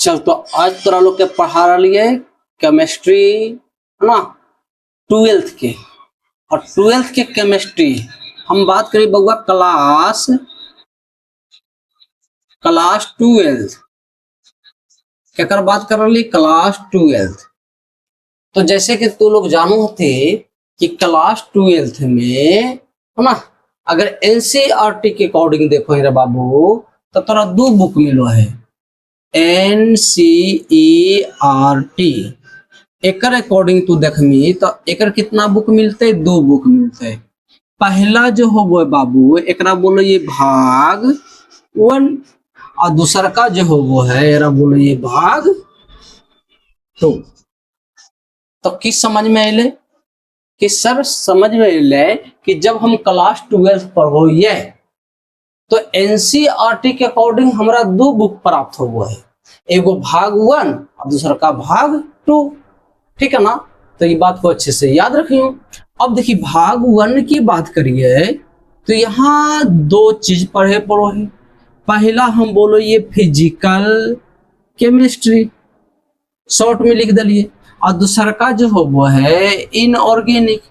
चल तो आज तोरा लोग के पढ़ा रही है केमिस्ट्री है ना 12th के। और 12th के केमिस्ट्री हम बात करी बउआ क्लास 12th केकर बात कर रही क्लास 12th। तो जैसे कि तू लोग जानो थे कि क्लास 12th में है ना अगर एनसीईआरटी के अकॉर्डिंग देखो रे बाबू तो तोरा दो बुक मिलो है एनसीईआरटी एकर अकॉर्डिंग तू देखमी तो एकर कितना बुक मिलते दो बुक मिलते। पहला जो हो बाबू एकरा बोलो ये भाग 1 और दूसरा का जो हो है एरा बोलो ये भाग 2। तो किस समझ में आइले कि सर समझ में आइले कि जब हम क्लास 12th पढ़ोइए तो एनसीईआरटी के अकॉर्डिंग हमरा दो बुक प्राप्त हुआ है, एगो भाग 1 और दूसरा का भाग 2। ठीक है ना, तो ये बात को अच्छे से याद रखियो। अब देखिए भाग 1 की बात करिए तो यहाँ दो चीज पढ़े पड़ो है। पहला हम बोलो ये फिजिकल केमिस्ट्री शॉर्ट में लिख दिलिए और दूसरा का जो हो वो है इनऑर्गेनिक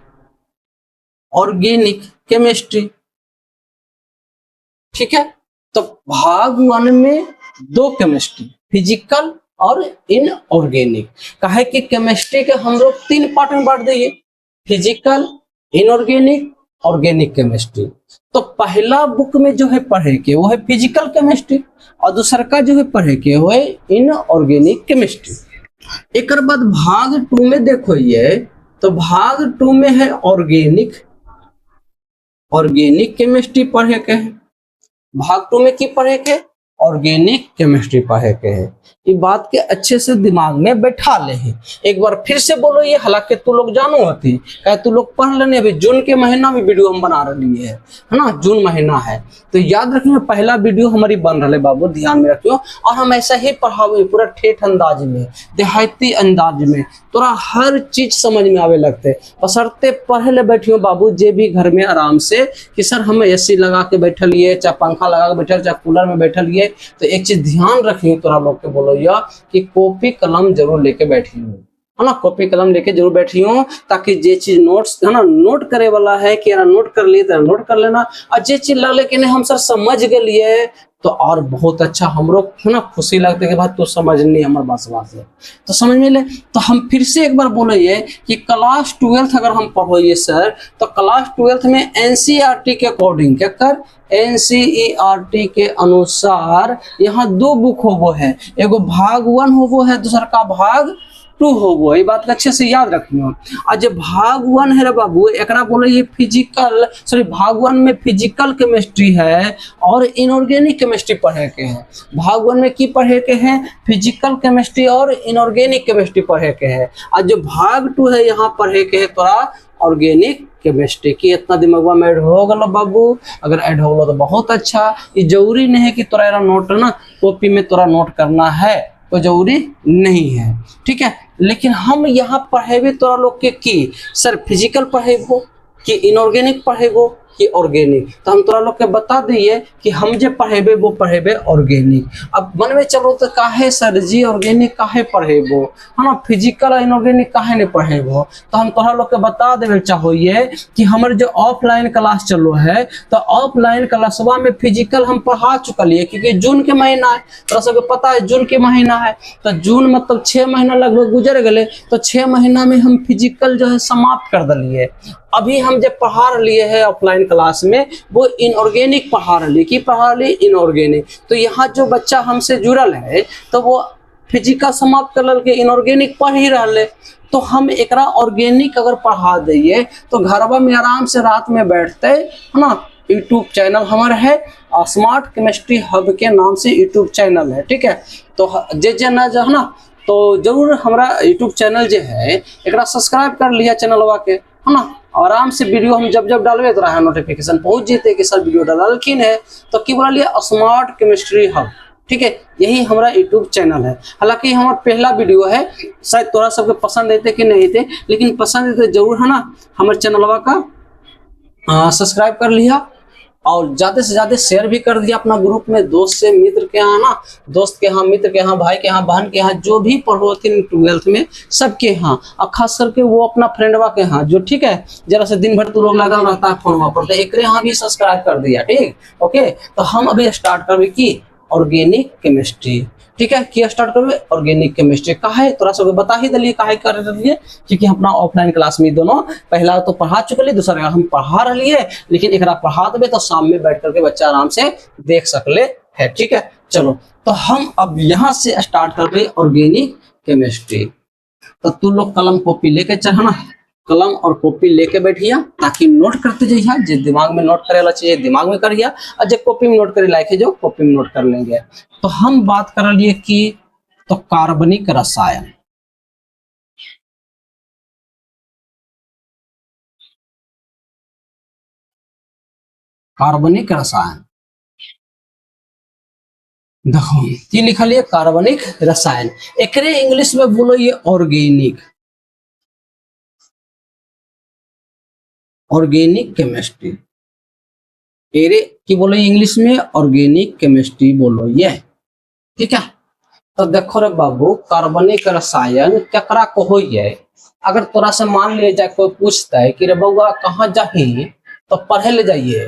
ऑर्गेनिक केमिस्ट्री। ठीक है, तो भाग 1 में दो केमिस्ट्री फिजिकल और इनऑर्गेनिक। कहे कि केमिस्ट्री के हम लोग 3 पार्ट में बांट देंगे, फिजिकल इनऑर्गेनिक ऑर्गेनिक केमिस्ट्री। तो पहला बुक में जो है पढ़े के वो है फिजिकल केमिस्ट्री और दूसरा का जो है पढ़े के वो है इनऑर्गेनिक केमिस्ट्री। एक बाद भाग 2 में देखो ये तो भाग 2 में है ऑर्गेनिक केमिस्ट्री पढ़े के है। भाग 2 में की पढ़े के ऑर्गेनिक केमिस्ट्री पढ़े के है। ये बात के अच्छे से दिमाग में बैठा ले है। एक बार फिर से बोलो ये, हालांकि तू लोग जानो होती क्या तू लोग पढ़ लेने। अभी जून के महीना में वीडियो हम बना रही है ना, जून महीना है तो याद रखियो पहला वीडियो हमारी बन रही बाबू, ध्यान में रखियो। और हम ऐसा ही पढ़ावे पूरा ठेठ अंदाज में देहाती अंदाज में तोरा हर चीज समझ में आवे लगते। बसरते पढ़े ले बैठियो बाबू जे भी घर में आराम से कि सर हम एसी लगा के बैठलिए चाहे पंखा लगा के बैठल चाहे कूलर में बैठलिए। तो एक चीज ध्यान रखियो तोरा लोग के बोलो या कि कॉपी कलम जरूर लेके बैठियो है ना, कॉपी कलम लेके जरूर बैठियो ताकि जे चीज नोट्स है ना नोट करे वाला है कि नोट कर लिए तो नोट कर लेना। और जे चीज लगे कि नहीं हम सर समझ गए तो और बहुत अच्छा हम लोग है ना खुशी लगता है कि भाई तू समझनी हमारे बात से तो समझ में ले। तो हम फिर से एक बार बोले कि क्लास 12th अगर हम पढ़ोइए सर तो क्लास 12th में एनसीईआरटी के अकॉर्डिंग क्या कर एनसीईआरटी के अनुसार यहाँ दो बुक होवो है, एगो भाग 1 होवो है दूसरा का भाग 2 होवो। ये बात अच्छे से याद रखियो। और जब भाग 1 है रे बाबू एकरा बोले ये फिजिकल सॉरी भाग 1 में फिजिकल केमिस्ट्री है और इनऑर्गेनिक केमिस्ट्री पढ़े के हैं। भाग 1 में की पढ़े के हैं फिजिकल केमिस्ट्री और इनऑर्गेनिक केमिस्ट्री पढ़े के हैं। और जो भाग 2 है यहाँ पढ़े के है तोरा ऑर्गेनिक केमिस्ट्री की। इतना दिमाग में ऐड हो गलो बाबू, अगर ऐड हो गलो तो बहुत अच्छा। ये जरूरी नहीं है कि तोरा नोट ना कॉपी में तोरा नोट करना है, तो जरूरी नहीं है। ठीक है, लेकिन हम यहाँ पढ़ेबे तोरा लोग के की सर फिजिकल पढ़ेबो कि इनऑर्गेनिक पढ़ेबो कि ऑर्गेनिक। तो हम तोरा लोग के बता दिए कि हम जो पढ़ेबे वो पढ़ेबे ऑर्गेनिक। अब मन में चलो तो काहे सर जी ऑर्गेनिक काहे पढ़ेबो है ना, फिजिकल और इनऑर्गेनिक काहे नहीं पढ़ेबो। तो हम तोरा लोग के बता देवे चाहिए कि हमारे जो ऑफलाइन क्लास चलो है तो ऑफलाइन क्लासवा में फिजिकल हम पढ़ा चुकलिए क्योंकि जून के महीना है तोरा सबके पता है जून के महीना है। तो जून मतलब 6 महीना लगभग गुजर गए तो 6 महीना में हम फिजिकल जो है समाप्त कर दिलिए। अभी हम जब पढ़ा रही है ऑफलाइन क्लास में वो इनऑर्गेनिक पढ़ा रही की पढ़ा रही इनऑर्गेनिक। तो यहाँ जो बच्चा हमसे जुड़ल है तो वो फिजिकल समाप्त कर के इनऑर्गेनिक पढ़ ही रहे। तो हम एक ऑर्गेनिक अगर पढ़ा दिए तो घरवा में आराम से रात में बैठते है ना। यूट्यूब चैनल हमारा है स्मार्ट केमिस्ट्री हब के नाम से यूट्यूब चैनल है। ठीक है, तो जे ना जो है ना तो जरूर हमारा यूट्यूब चैनल जो है एक सब्सक्राइब कर लिया चैनलवा के है ना। आराम से वीडियो हम जब डालवे तो रहा नोटिफिकेशन पहुंच जेते कि सर वीडियो डालखिन है तो की बोला लिया स्मार्ट केमिस्ट्री हब। ठीक है, यही हमारा यूट्यूब चैनल है। हालांकि हमारा पहला वीडियो है, शायद तोरा सबके पसंद आते कि नहीं थे, लेकिन पसंद आते जरूर है ना हमारे चैनलवा का सब्सक्राइब कर लिया और ज्यादा से ज्यादा शेयर भी कर दिया अपना ग्रुप में, दोस्त से मित्र के यहाँ ना, दोस्त के यहाँ, मित्र के यहाँ, भाई के यहाँ, बहन के यहाँ, जो भी पढ़ो थे 12th में सबके यहाँ, और खास करके वो अपना फ्रेंडवा के यहाँ जो ठीक है जरा से दिन भर तू लोग लगा रहता है फोन पर, तो एक यहाँ भी सब्सक्राइब कर दिया। ठीक ओके, तो हम अभी स्टार्ट करबे की ऑर्गेनिक केमिस्ट्री। ठीक है, किया स्टार्ट करबे ऑर्गेनिक केमिस्ट्री। काहे तोरा सब बता ही दिलिए काहे कर रही है, क्योंकि अपना ऑफलाइन क्लास में दोनों पहला तो पढ़ा चुके, दूसरा हम पढ़ा रही है, लेकिन एक पढ़ा देवे तो सामने बैठ करके बच्चा आराम से देख सकले है। ठीक है, चलो तो हम अब यहाँ से स्टार्ट करबे ऑर्गेनिक केमिस्ट्री। तो तू लोग कलम कॉपी लेके चढ़ना, कलम और कॉपी लेके बैठिया, ताकि नोट करते जाइए, जो दिमाग में नोट करे वाला चाहिए दिमाग में करिए, और जो कॉपी में नोट करे लायक है जो कॉपी में नोट कर लेंगे। तो हम बात कर लिए कि तो कार्बनिक रसायन, कार्बनिक रसायन देखो ये लिखल है कार्बनिक रसायन, एकरे इंग्लिश में बोलो ये ऑर्गेनिक, ऑर्गेनिक केमिस्ट्री। एरे की बोलो इंग्लिश में ऑर्गेनिक केमिस्ट्री बोलो ये। ठीक है, तो देखो रे बाबू कार्बनिक रसायन केकरा कहो ये। अगर तोरा से मान ले जाए कोई पूछता है कि रे बउआ कहाँ जाही तो पढ़े ले जाइए,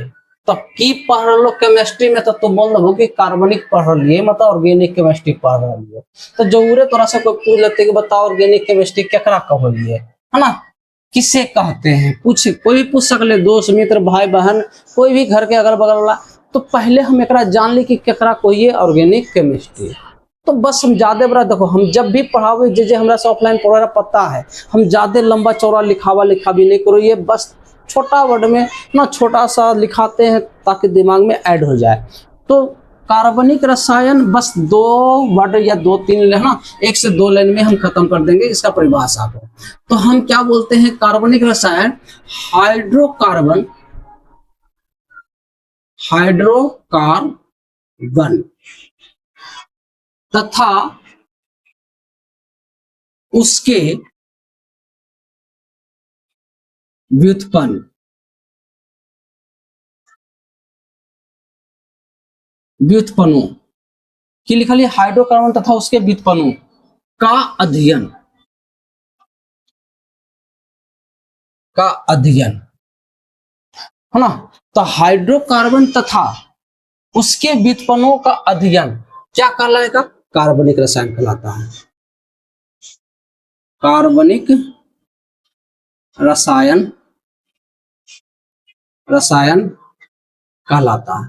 तो की पढ़ लो केमिस्ट्री में, तो तुम बोल दो कि कार्बनिक पढ़ लिए मतलब ऑर्गेनिक केमिस्ट्री पढ़ रही है। तो जरूर तोरा से कोई पूछ लेते कि बताओ ऑर्गेनिक केमिस्ट्री केकरा कहो ये, है ना, किसे कहते हैं, पूछ कोई भी पूछ सकले, दोस्त मित्र भाई बहन कोई भी घर के अगल बगल वाला। तो पहले हम एकरा जान ली कि केकरा कहिए ऑर्गेनिक केमिस्ट्री। तो बस हम ज्यादा बड़ा देखो, हम जब भी पढ़ावे जे हमरा से ऑफलाइन पढ़ा पता है, हम ज्यादा लंबा चौड़ा लिखावा लिखावी नहीं करो, ये बस छोटा वर्ड में ना छोटा सा लिखाते हैं ताकि दिमाग में ऐड हो जाए। तो कार्बनिक रसायन बस 2 वर्ड या 2-3 लेना, 1 से 2 लाइन में हम खत्म कर देंगे इसका परिभाषा को। तो हम क्या बोलते हैं कार्बनिक रसायन, हाइड्रोकार्बन, हाइड्रोकार्बन तथा उसके व्युत्पन्न, व्युत्पन्नों की लिखा लिया हाइड्रोकार्बन तथा उसके व्युत्पन्नों का अध्ययन, का अध्ययन, है ना। तो हाइड्रोकार्बन तथा उसके व्युत्पन्नों का अध्ययन क्या कहलाएगा, कार्बनिक रसायन कहलाता है। कार्बनिक रसायन, रसायन कहलाता है,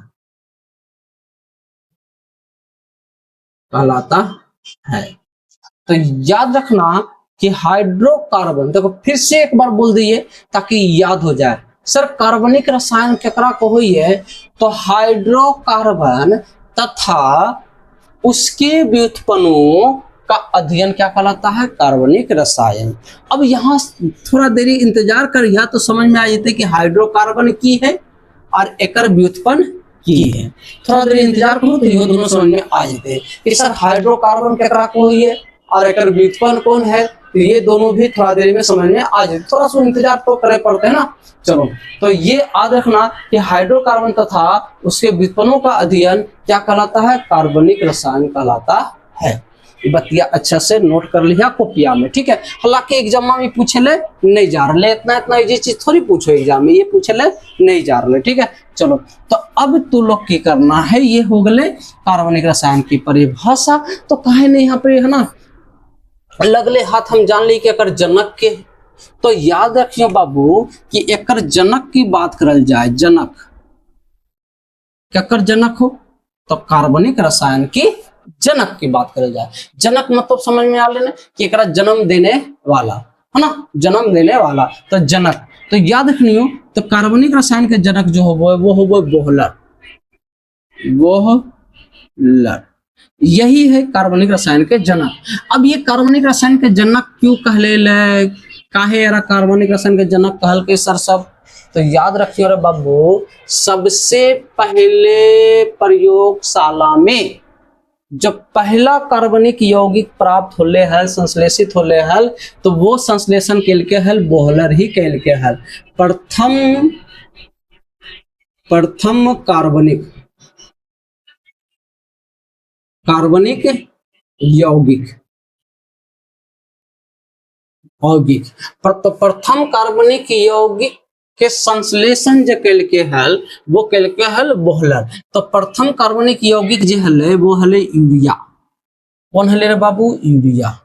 कहलाता है। तो याद रखना कि हाइड्रोकार्बन, देखो फिर से एक बार बोल दिए ताकि याद हो जाए। सर कार्बनिक रसायन केकरा कहो ये, तो हाइड्रोकार्बन तथा उसके व्युत्पन्नों का अध्ययन क्या कहलाता है, कार्बनिक रसायन। अब यहाँ थोड़ा देरी इंतजार करिए तो समझ में आ जाते कि हाइड्रोकार्बन की है और एकर व्युत्पन्न की है। थोड़ा देर इंतजार करो तो ये दोनों समझ में आ जाते कि सर हाइड्रोकार्बन केकरा को है और एकर व्युत्पन्न कौन है, तो ये दोनों भी थोड़ा देर में समझ में आ जाते। थोड़ा सा इंतजार तो करे पड़ते हैं ना। चलो तो ये याद रखना कि हाइड्रोकार्बन तथा उसके व्युत्पन्नों का अध्ययन क्या कहलाता है, कार्बनिक रसायन कहलाता है। बतिया अच्छा से नोट कर लिया कॉपिया में। ठीक है, हालांकि एग्जाम में पूछे ले नहीं जा रहे, इतना इजी चीज थोड़ी पूछो एग्जाम में, ये पूछे ले नहीं जा रहे। ठीक है, चलो तो अब तू लोग की करना है, ये हो गए कार्बनिक रसायन की परिभाषा। तो कहे नहीं यहाँ पे है ना लगले हाथ हम जान ली कि अगर जनक के, तो याद रखियो बाबू कि एकर जनक की बात करल जाए, जनक क्या जनक हो, तो कार्बनिक रसायन की जनक की बात करल जाए। जनक मतलब समझ में आ लेना कि एकरा जन्म देने वाला, है ना, जन्म देने वाला, तो जनक। तो याद रखनियो तो कार्बनिक रसायन के जनक जो हो वो हो बोहलर, बोहलर यही है कार्बनिक रसायन के जनक। अब ये कार्बनिक रसायन के जनक क्यों कहले ले, काहे यार कार्बनिक रसायन के जनक कहल के सर सब, तो याद रखियो रे बाबू, सबसे पहले प्रयोगशाला में जब पहला कार्बनिक यौगिक प्राप्त होले हल, संश्लेषित होले हल, तो वो संश्लेषण कैल के हल बोहलर ही कैल के हल। प्रथम कार्बनिक यौगिक प्रथम कार्बनिक यौगिक के संश्लेषण जो कैलके हल वो कैलके हल बोहलर। तो प्रथम कार्बनिक यौगिक जो हले वो हले यूरिया। कौन हले रे बाबू? यूरिया।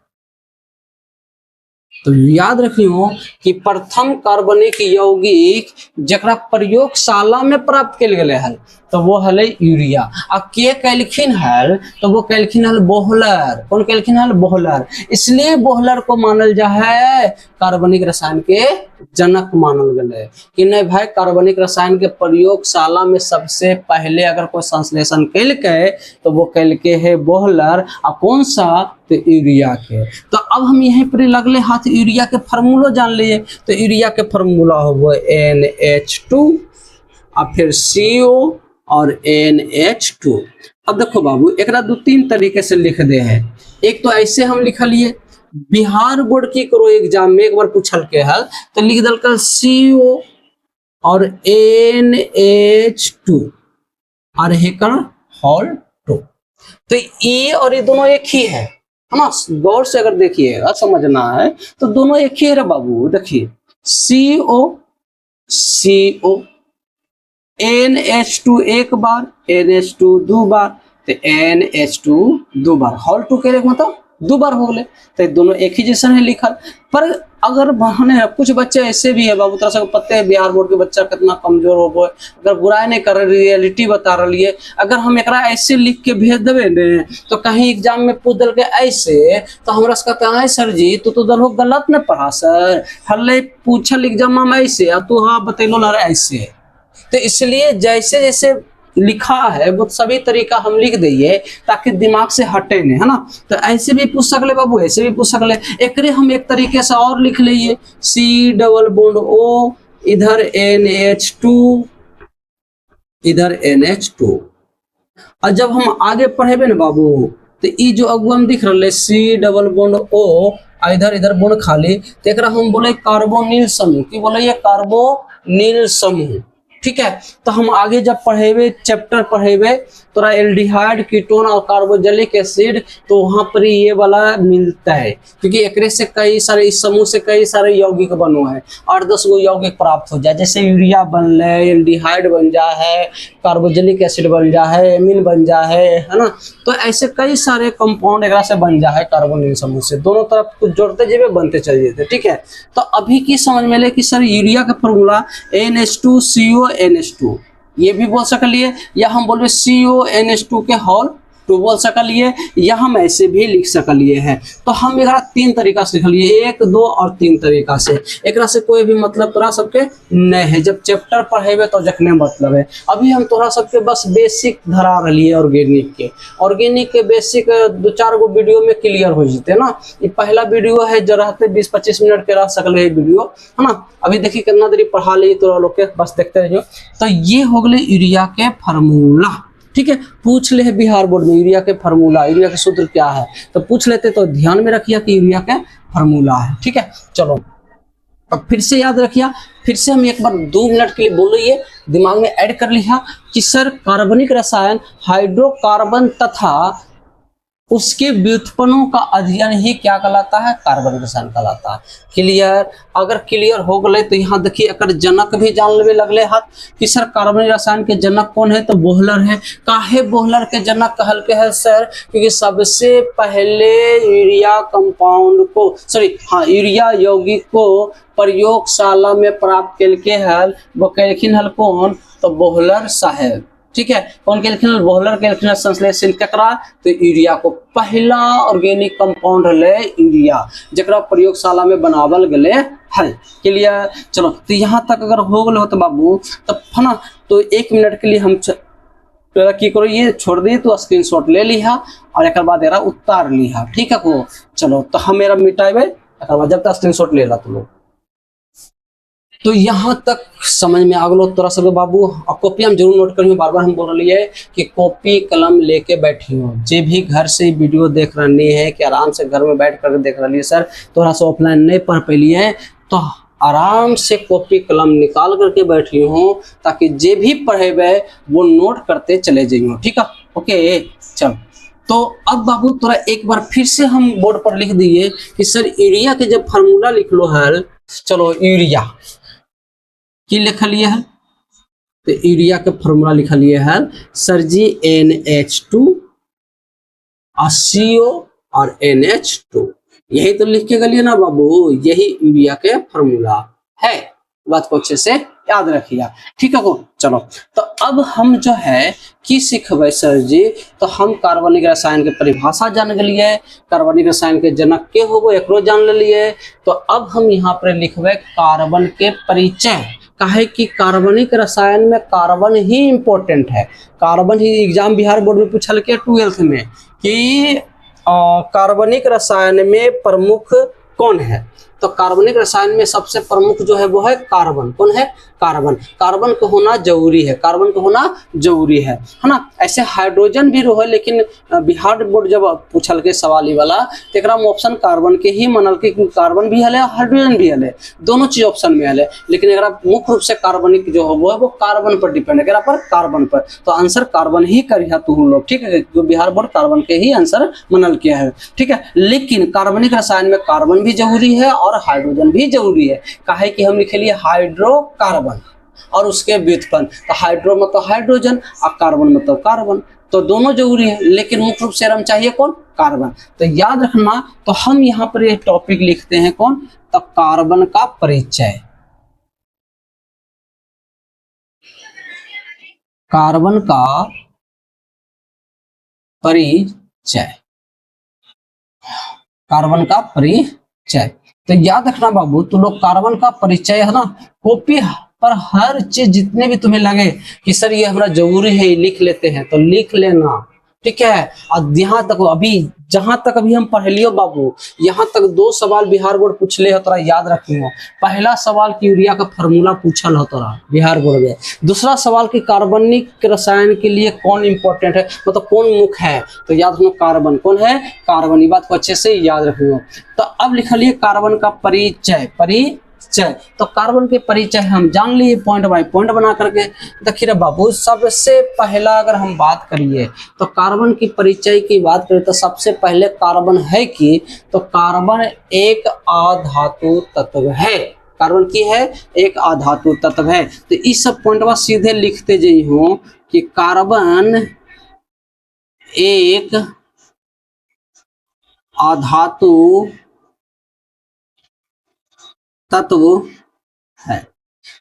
तो याद रखियो कि प्रथम कार्बनिक यौगिक जकरा प्रयोगशाला में प्राप्त कल गए हल तो वो हले यूरिया। आ के कैलखिन हल तो वो कैलखिन हल बोहलर। कौन कैलखिन हल? बोहलर। इसलिए बोहलर को मानल जा है कार्बनिक रसायन के जनक मानल गए कि नहीं भाई, कार्बनिक रसायन के प्रयोगशाला में सबसे पहले अगर कोई संश्लेषण कैल के तो वो कैल के है बोहलर। आ कौन सा? तो यूरिया के। तो अब हम यहीं पर लगले हाथ यूरिया के फार्मूला जान लिए। तो यूरिया के फार्मूला हो NH2 और फिर CO और NH2। अब देखो बाबू एक दो तीन तरीके से लिख दे है। एक तो ऐसे हम लिख लिए, बिहार बोर्ड की करो एग्जाम में एक बार पूछल के हल तो लिख दल कर CO और NH2 और हेकर हॉल 2। तो ये और ये दोनों एक ही है ना? गौर से अगर देखिएगा समझना है तो दोनों एक ही है बाबू। देखिए CO NH2 एक बार, NH2 दो बार, तो NH2 दो बार, हॉल 2 के मतलब दो बार हो गए। तो दोनों एक ही जैसा है लिखल। पर अगर बहने कुछ बच्चे ऐसे भी है बाबू, तरह से पता है बिहार बोर्ड के बच्चा कितना कमजोर हो गए। अगर बुराई नहीं कर रही, रियलिटी बता रही है। अगर हम एक ऐसे लिख के भेज देवे ने तो कहीं एग्जाम में पूछ दल के ऐसे तो हमरा से कहते हैं सर जी तो दल हो गलत न पढ़ा सर, हल्ले पूछल एग्जाम में ऐसे तू हाँ बतैलो ना ऐसे। तो इसलिए जैसे जैसे लिखा है वो सभी तरीका हम लिख दिए ताकि दिमाग से हटे नहीं, है ना? तो ऐसे भी पूछ सकले बाबू, ऐसे भी पूछ सकले। एक हम एक तरीके से और लिख लिए C+O इधर NH2 इधर NH2। और जब हम आगे पढ़ेबे ना बाबू तो ये जो अगुआ में दिख रहा है C+O इधर इधर बॉन्ड खाली तो एक हम बोले कार्बोनिल समूह। की बोले? ये कार्बोनिल समूह। ठीक है। तो हम आगे जब पढ़ेबे चैप्टर पढ़ेबे तोरा एल्डिहाइड, कीटोन और कार्बोक्सिलिक एसिड तो वहां पर ये वाला मिलता है क्योंकि एक से कई सारे इस समूह से कई सारे यौगिक बनो है और 10 गो यौगिक प्राप्त हो जाए। जैसे यूरिया बन ले, एल्डिहाइड बन जा है, कार्बोक्सिलिक एसिड बन जा है, एमीन बन जा है ना? तो ऐसे कई सारे कंपाउंड एक से बन जा है कार्बोनिल समूह से। दोनों तरफ कुछ जोड़ते जेबे बनते चल जाते। ठीक है। तो अभी की समझ में ले कि सर यूरिया का फॉर्मूला NH2CO NH2 ये भी बोल सकलिए, या हम बोले CONH2 के हॉल 2 बोल सकलिए, या हम ऐसे भी लिख सकलिए हैं। तो हम एक तीन तरीका से लिखलिए, 1, 2 और 3 तरीका से। एक से कोई भी मतलब तोरा सबके नहीं है, जब चैप्टर पढ़ेबे तो जखने मतलब है। अभी हम तोरा सबके बस बेसिक धरा रही ऑर्गेनिक के बेसिक 2-4 गो वीडियो में क्लियर हो जाते ना। ये पहला वीडियो है जो रहते 20-25 मिनट के रह सकले है वीडियो, है ना? अभी देखिए कितना देरी पढ़ा ली तोरा लोग के, बस देखते रहिए। तो ये हो गए यूरिया के फार्मूला। ठीक है। पूछ ले बिहार बोर्ड में यूरिया के फार्मूला, यूरिया के सूत्र क्या है तो पूछ लेते तो ध्यान में रखिए कि यूरिया के फार्मूला है। ठीक है। चलो अब फिर से याद रखिए, फिर से हम एक बार 2 मिनट के लिए बोलिए, दिमाग में ऐड कर लिया कि सर कार्बनिक रसायन हाइड्रोकार्बन तथा उसके व्युत्पन्नों का अध्ययन ही क्या कहलाता है? कार्बनिक रसायन कहलाता है। क्लियर? अगर क्लियर हो गए तो यहाँ देखिए अगर जनक भी जान लेवे लगले हाथ कि सर कार्बनिक रसायन के जनक कौन है? तो बोहलर है। काहे बोहलर के जनक कहल के है सर? क्योंकि सबसे पहले यूरिया कंपाउंड को यूरिया यौगिक को प्रयोगशाला में प्राप्त कल के हल वो कैलखिन हल कौन? तो बोहलर साहेब। ठीक है। कौन कैलखिन? बोहलर कैलखिन संश्लेषण ककरा? तो यूरिया को। पहला ऑर्गेनिक कंपाउंड है यूरिया जकरा प्रयोगशाला में बनावल गले है। क्लियर? चलो तो यहाँ तक अगर हो गए हो तो बाबू तब है ना, तो 1 मिनट के लिए हम की करो ये छोड़ दिए तो स्क्रीनशॉट ले लिया और एक बाद एरा उतार लिया। ठीक है को? चलो तो हम मेरा मिटाइबे जब तक स्क्रीनशॉट ले ला तुम लोग। तो यहाँ तक समझ में आ गलो तोरा सब बाबू। और कॉपी हम जरूर नोट करियो, बार बार हम बोल रही है कि कॉपी कलम लेके बैठियो। जे भी घर से वीडियो देख रही है कि आराम से घर में बैठ कर देख रही है सर तोरा से ऑफलाइन नहीं पढ़ पैली है तो आराम से कॉपी कलम निकाल करके बैठी हूँ ताकि जे भी पढ़ेबे वो नोट करते चले जाइयो। ठीक है, ओके चल। तो अब बाबू तोरा एक बार फिर से हम बोर्ड पर लिख दिए कि सर यूरिया के जब फार्मूला लिख लो है, चलो यूरिया की लिख लिए है, तो यूरिया के फार्मूला लिख लिए है सर जी NH2 CO और NH2, यही तो लिख के गलिए ना बाबू, यही यूरिया के फार्मूला है। बात को अच्छे से याद रखिए। ठीक है को चलो, तो अब हम जो है की सीखबे सर जी, तो हम कार्बनिक रसायन के परिभाषा जान गलिए, कार्बनिक रसायन के जनक के होगो एकरो जान लिए। तो अब हम यहाँ पर लिखबे कार्बन के परिचय, काहे कि कार्बनिक रसायन में कार्बन ही इंपॉर्टेंट है। कार्बन ही एग्जाम बिहार बोर्ड में पूछल के 12th में कि कार्बनिक रसायन में प्रमुख कौन है, तो कार्बनिक रसायन में सबसे प्रमुख जो है वो है कार्बन। कौन है? कार्बन। कार्बन को होना जरूरी है, कार्बन को होना जरूरी है ना। ऐसे हाइड्रोजन भी रहो, लेकिन बिहार बोर्ड जब पूछल के सवाल वाला तो एक ऑप्शन कार्बन के ही मनल के, कार्बन भी हले हाइड्रोजन भी हले, दोनों चीज ऑप्शन में हले, लेकिन एक मुख्य रूप से कार्बनिक जो है वो कार्बन पर डिपेंड है, पर कार्बन पर। तो आंसर कार्बन ही करिए तू लोग, ठीक है, जो बिहार बोर्ड कार्बन के ही आंसर मनल किया है। ठीक है, लेकिन कार्बनिक रसायन में कार्बन भी जरूरी है और हाइड्रोजन भी जरूरी है, काहे कि हम लिखे लिए हाइड्रोकार्बन और उसके व्युत्पन्न, तो हाइड्रो मतलब हाइड्रोजन और कार्बन मतलब कार्बन, तो दोनों जरूरी है, लेकिन मुख्य रूप से हम चाहिए कौन? कार्बन। तो याद रखना, तो हम यहाँ पर ये टॉपिक लिखते हैं कौन? तो कार्बन का परिचय। कार्बन का परिचय, कार्बन का परिचय। तो याद रखना बाबू, तो लोग कार्बन का परिचय है ना, कॉपी पर हर चीज जितने भी तुम्हें लगे कि सर ये हमारा जरूरी है, लिख लेते हैं, तो लिख लेना। ठीक है, और यहाँ तक अभी जहां तक अभी हम पढ़ लियो बाबू, यहाँ तक 2 सवाल बिहार बोर्ड पूछले हो, तोरा याद रखियो। पहला सवाल की यूरिया का फार्मूला पूछल हो तोरा बिहार बोर्ड में, दूसरा सवाल की कार्बनिक रसायन के लिए कौन इंपॉर्टेंट है, मतलब कौन मुख्य है, तो याद रखो कार्बन। कौन है? कार्बन। ये बात को अच्छे से याद रखियो। तो अब लिख लिए कार्बन का परिचय, परिचय। तो कार्बन के परिचय हम जान लिए पॉइंट बाय पॉइंट बना करके। देखिए बाबू, सबसे पहला अगर हम बात करिए तो कार्बन की परिचय की बात करें तो सबसे पहले कार्बन है कि, तो कार्बन एक अधातु तत्व है। कार्बन की है एक अधातु तत्व है। तो इस सब पॉइंटवा सीधे लिखते जाइए हो कि कार्बन एक अधातु तत्व है।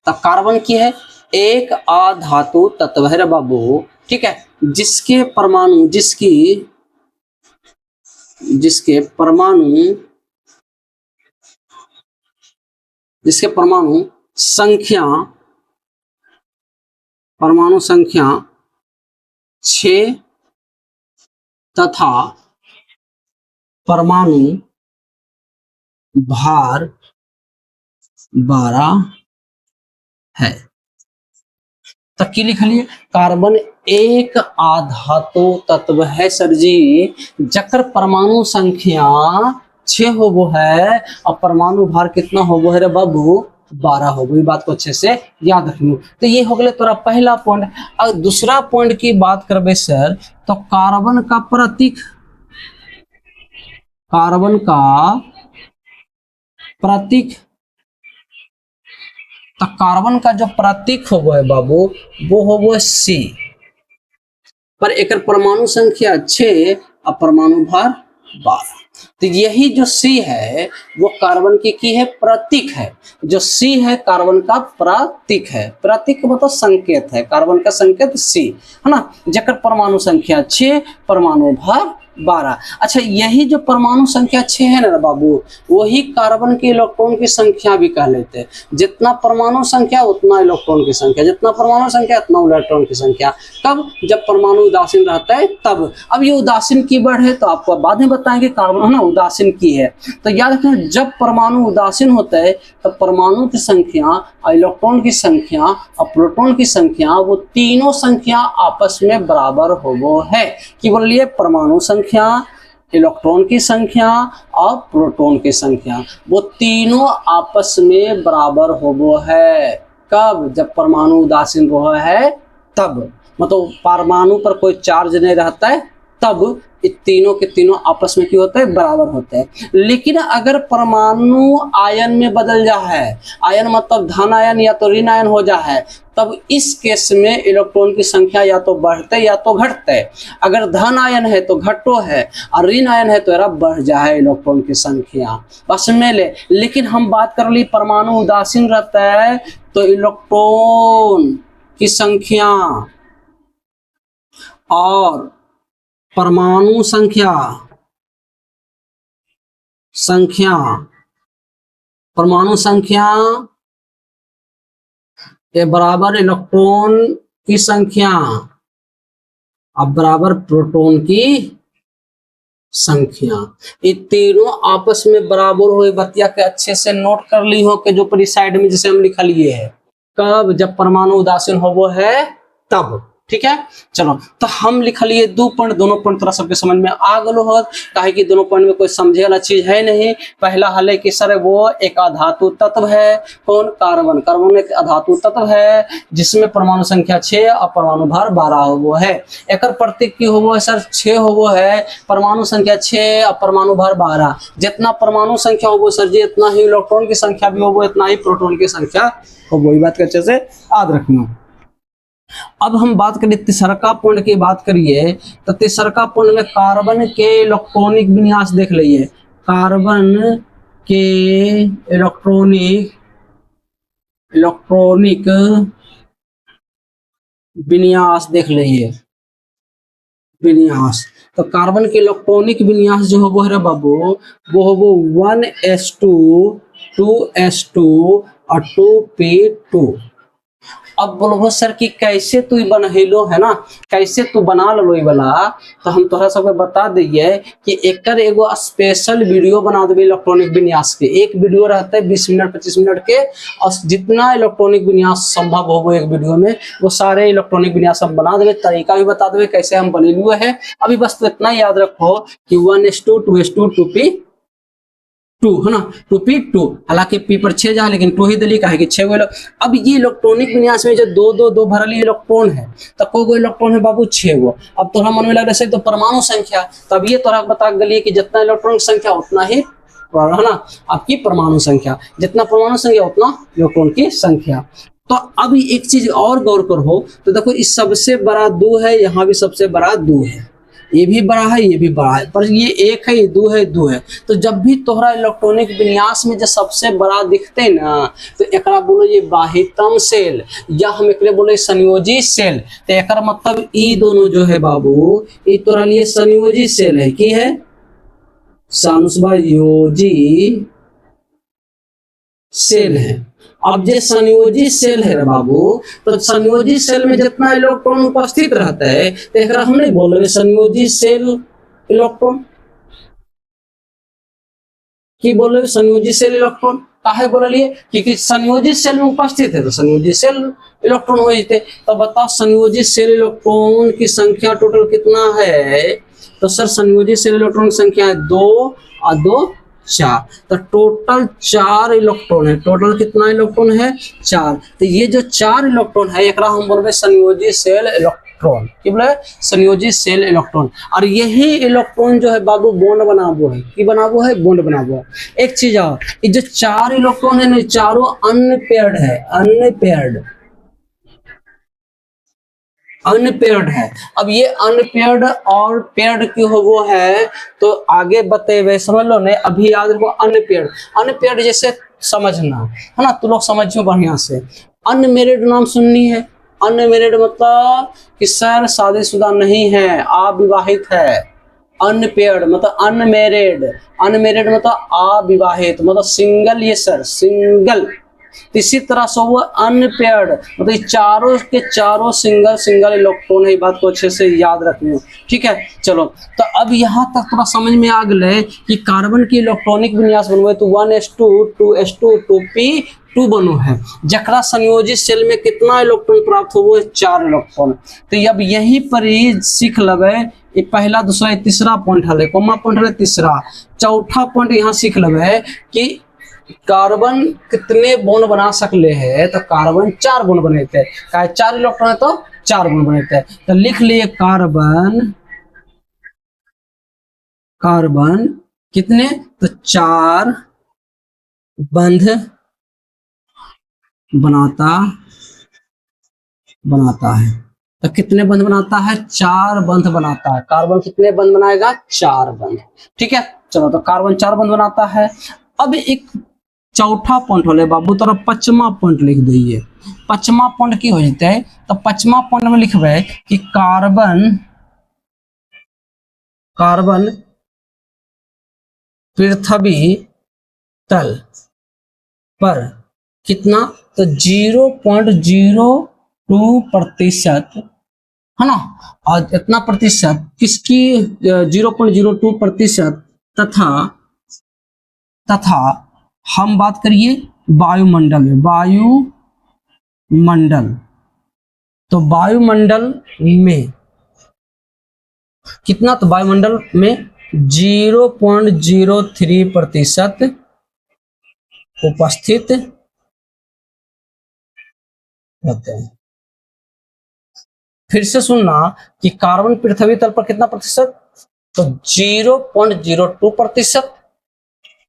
तो कार्बन की है एक अधातु तत्व है रे बाबू। ठीक है, जिसके परमाणु जिसके परमाणु संख्या 6 तथा परमाणु भार 12 है। तो की लिख लिए? कार्बन एक अधातु तत्व है सर जी, जकर परमाणु संख्या 6 होबो है और परमाणु भार कितना होबो है रे बाबू? 12 होबो। ये बात को अच्छे से याद रखियो। तो ये हो गया तोरा पहला पॉइंट। और दूसरा पॉइंट की बात करबे सर, तो कार्बन का प्रतीक, कार्बन का प्रतीक, तो कार्बन का जो प्रतीक होगो है बाबू वो होगो C, पर एक परमाणु संख्या 6 और परमाणु भार 12। तो यही जो C है वो कार्बन की है प्रतीक है। जो C है कार्बन का प्रतीक है। प्रतीक मतलब संकेत है, कार्बन का संकेत C है ना, जकर परमाणु संख्या 6 परमाणु भार 12। अच्छा, यही जो परमाणु संख्या 6 है ना बाबू, वही कार्बन के इलेक्ट्रॉन की संख्या भी कह लेते हैं। जितना परमाणु संख्या उतना इलेक्ट्रॉन की संख्या, जितना परमाणु संख्या उतना इलेक्ट्रॉन की संख्या। कब? जब परमाणु उदासीन रहता है तब। अब ये उदासीन कीवर्ड है तो आपको बाद में बताएंगे, कार्बन है ना उदासीन की है। तो याद रखना, जब परमाणु उदासीन होता है तो परमाणु की संख्या, इलेक्ट्रॉन की संख्या और प्रोटॉन की संख्या, वो तीनों संख्या आपस में बराबर होवो है। कि बोलिए? परमाणु संख्या, इलेक्ट्रॉन की संख्या और प्रोटॉन की संख्या, वो तीनों आपस में बराबर होबो है। कब? जब परमाणु उदासीन रहो है तब, मतलब परमाणु पर कोई चार्ज नहीं रहता है तब ये तीनों के तीनों आपस में क्या होता है? बराबर होते हैं। लेकिन अगर परमाणु आयन में बदल जा है, आयन मतलब धन आयन या तो ऋण आयन हो जा है, तब इस केस में इलेक्ट्रॉन की संख्या या तो बढ़ते या तो घटते। अगर धन आयन है तो घटो है और ऋण आयन है तो बढ़ जाए इलेक्ट्रॉन की संख्या, बस में ले। लेकिन हम बात कर ली परमाणु उदासीन रहता है तो इलेक्ट्रॉन की संख्या और परमाणु संख्या परमाणु संख्या के बराबर इलेक्ट्रॉन की संख्या अब बराबर प्रोटॉन की संख्या, ये तीनों आपस में बराबर हुए। बतिया के अच्छे से नोट कर ली हो कि जो परी साइड में जैसे हम लिखा लिए है, कब? जब परमाणु उदासीन हो वो है तब। ठीक है, चलो तो हम लिख लिए 2 पॉइंट, दोनों पॉइंट थोड़ा सबके समझ में आ गलो हो, काहे कि दोनों पॉइंट में कोई समझे वाला चीज है नहीं। पहला हल है कि सर वो एक अधातु तत्व है, कौन? कार्बन। कार्बन एक अधातु तत्व है जिसमें परमाणु संख्या 6 और परमाणु भार 12 हो है। एक प्रतीक की हो है सर 6 हो है, परमाणु संख्या 6 और परमाणु भार 12। जितना परमाणु संख्या हो सर जी इतना ही इलेक्ट्रॉन की संख्या भी हो, इतना ही प्रोटॉन की संख्या हो। वही बात अच्छे से याद रखना। अब हम बात करें तीसरा पॉइंट की बात करिए तो तीसरा पॉइंट में कार्बन के इलेक्ट्रॉनिक विन्यास देख लीजिए। कार्बन के इलेक्ट्रॉनिक विन्यास देख लीजिए। विन्यास तो कार्बन के इलेक्ट्रॉनिक विन्यास जो हो वो है बाबू, वो हो 1s2 2s2 और 2p2। अब बोलो सर कि कैसे तू बनहेलो है ना, कैसे तू बना लो वाला, तो हम तोहरा सबके बता दिए कि एकर एगो स्पेशल वीडियो बना देवे इलेक्ट्रॉनिक विन्यास के। एक वीडियो रहता है 20 मिनट 25 मिनट के, और जितना इलेक्ट्रॉनिक विन्यास संभव हो वो एक वीडियो में वो सारे इलेक्ट्रॉनिक विन्यास हम बना देवे, तरीका भी बता देवे कैसे हम बनेलुए है। अभी बस तो इतना याद रखो कि 1s2 2s2 2p2 है ना, 2p2। हालांकि p पर 6 जा लेकिन 2 ही दिली का है कि 6 गो। अब ये इलेक्ट्रॉनिक विन्यास में जो 2 भरली इलेक्ट्रॉन है तो को इलेक्ट्रॉन है बाबू 6 गो। अब तोरा मन में लग रहा है तो परमाणु संख्या, तब ये तोरा बता गलिए कि जितना इलेक्ट्रॉन संख्या उतना ही है ना आपकी परमाणु संख्या, जितना परमाणु संख्या उतना इलेक्ट्रॉन की संख्या। तो अब एक चीज और गौर करो तो देखो इस सबसे बड़ा 2 है, यहाँ भी सबसे बड़ा 2 है, ये भी बड़ा है ये भी बड़ा है, पर ये एक है ये 2 है 2 है। तो जब भी तोहरा इलेक्ट्रॉनिक विन्यास में जो सबसे बड़ा दिखते ना तो एकरा बोलो ये बाह्यतम सेल या हम एकरे बोले संयोजी सेल। तो एकर मतलब ये दोनों जो है बाबू ये तोरा लिए संयोजी सेल है, की है संयोजी सेल है। अब जो संयोजी सेल है बाबू, तो संयोजी सेल में जितना इलेक्ट्रॉन उपस्थित रहता है तो एक हम नहीं बोल रहे संयोजी सेल इलेक्ट्रॉन, की बोल रहे संयोजी सेल इलेक्ट्रॉन काहे बोल लिए, क्योंकि संयोजी सेल में उपस्थित है तो संयोजी सेल इलेक्ट्रॉन हो जाते। तो बताओ संयोजी सेल इलेक्ट्रॉन की संख्या टोटल कितना है, तो सर संयोजी सेल इलेक्ट्रॉन की संख्या है 2 और 2 4, तो टोटल 4 इलेक्ट्रॉन है। टोटल कितना इलेक्ट्रॉन है 4। तो ये जो 4 इलेक्ट्रॉन है एक हम बोल रहे संयोजी सेल इलेक्ट्रॉन, की बोले संयोजी सेल इलेक्ट्रॉन। और यही इलेक्ट्रॉन जो है बाबू बॉन्ड बनाबो है, की बनाबो है बॉन्ड बनाबो है। एक चीज और, ये जो 4 इलेक्ट्रॉन है ना चारों अनपेयर्ड है, अनपेयर्ड है। अब ये अनपेयर्ड और पेयर्ड क्यों हो वो है तो आगे बतेवे, समझ लो ने। अभी याद रखो अनपेयर्ड जैसे समझना है ना, तुम लोग समझो बढ़िया से। अनमेरिड नाम सुननी है, अनमेरिड मतलब कि सर शादीशुदा नहीं है, अविवाहित है। अनपेयर्ड मतलब अनमेरिड, अनमेरिड मतलब अविवाहित मतलब सिंगल, ये सर सिंगल। इसी तरह से वो अनपेयर्ड मतलब चारों के चारों सिंगल इलेक्ट्रॉन है। बात को अच्छे से याद रखनी, ठीक है। चलो तो अब यहाँ तक थोड़ा समझ में आ गए कि कार्बन की इलेक्ट्रॉनिक विन्यास बनवे तो 1s2 2s2 2p2 2 बनो है, जकरा संयोजित शेल में कितना इलेक्ट्रॉन प्राप्त हो, वो 4 इलेक्ट्रॉन। तो अब यहीं पर ही सीख लगे, ये पहला दूसरा तीसरा पॉइंट हले, कोमा पॉइंट हले तीसरा, चौथा पॉइंट यहाँ सीख लगे कि कार्बन कितने बॉन्ड बना सकले है, तो कार्बन 4 बॉन्ड बने थे, 4 इलेक्ट्रॉन है तो 4 बॉन्ड बने थे। तो लिख लिए कार्बन, कार्बन कितने, तो 4 बंध बनाता है। तो कितने बंध बनाता है, 4 बंध बनाता है। कार्बन कितने बंध बनाएगा, 4 बंध। ठीक है, चलो तो कार्बन 4 बंध बनाता है। अब एक चौथा पॉइंट होले बाबू, तोरा 5वां पॉइंट लिख दिए। 5वां पॉइंट की हो जाते, तो 5वां पॉइंट में लिखबे कि कार्बन पृथ्वी तल पर कितना, तो 0.02% है ना, और इतना प्रतिशत किसकी, 0.02% तथा हम बात करिए वायुमंडल में, वायुमंडल, तो वायुमंडल में कितना, तो वायुमंडल में 0.03% उपस्थित होते हैं। फिर से सुनना कि कार्बन पृथ्वी तल पर कितना प्रतिशत, तो 0.02%,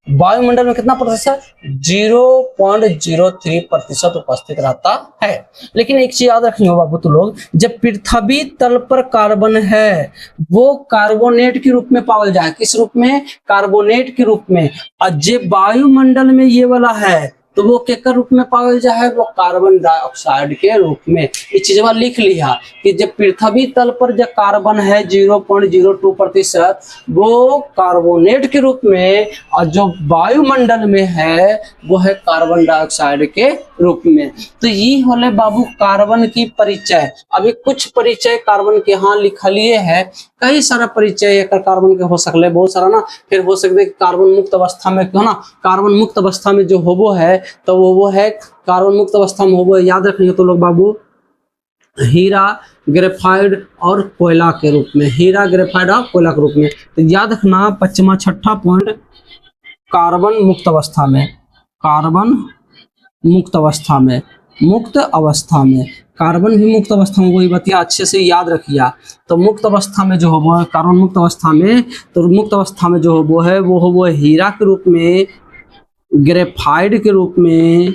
वायुमंडल में कितना प्रतिशत, 0.03% उपस्थित रहता है। लेकिन एक चीज याद रखनी हो बाबू तो लोग, जब पृथ्वी तल पर कार्बन है वो कार्बोनेट के रूप में पावल जाए, किस रूप में, कार्बोनेट के रूप में। और जब वायुमंडल में ये वाला है तो वो केकर रूप में पावल जाए, वो कार्बन डाइऑक्साइड के रूप में। ये चीज लिख लिया कि जब पृथ्वी तल पर जब कार्बन है 0.02% वो कार्बोनेट के रूप में, और जो वायुमंडल में है वो है कार्बन डाइऑक्साइड के रूप में। तो ये होले बाबू कार्बन की परिचय। अभी कुछ परिचय कार्बन के यहाँ लिखलिए है, कई सारा परिचय कार्बन के हो सकले, बहुत सारा ना। फिर हो सकते कार्बन मुक्त अवस्था में, क्यों ना, कार्बन मुक्त अवस्था में जो होबो है तो वो है कार्बन मुक्त अवस्था में होबो, याद रखिए तो लोग बाबू, हीरा, ग्रेफाइड और कोयला के रूप में, हीरा, ग्रेफाइड और कोयला के रूप में। तो याद रखना 5वां 6ठा पॉइंट, कार्बन मुक्त अवस्था में, कार्बन मुक्त अवस्था में, मुक्त अवस्था में कार्बन भी मुक्त अवस्था में, वही बतिया अच्छे से याद रखिया। तो मुक्त अवस्था में जो हो, कार्बन मुक्त अवस्था में, तो मुक्त अवस्था में जो वो है वो हीरा के रूप में, ग्रेफाइड के रूप में,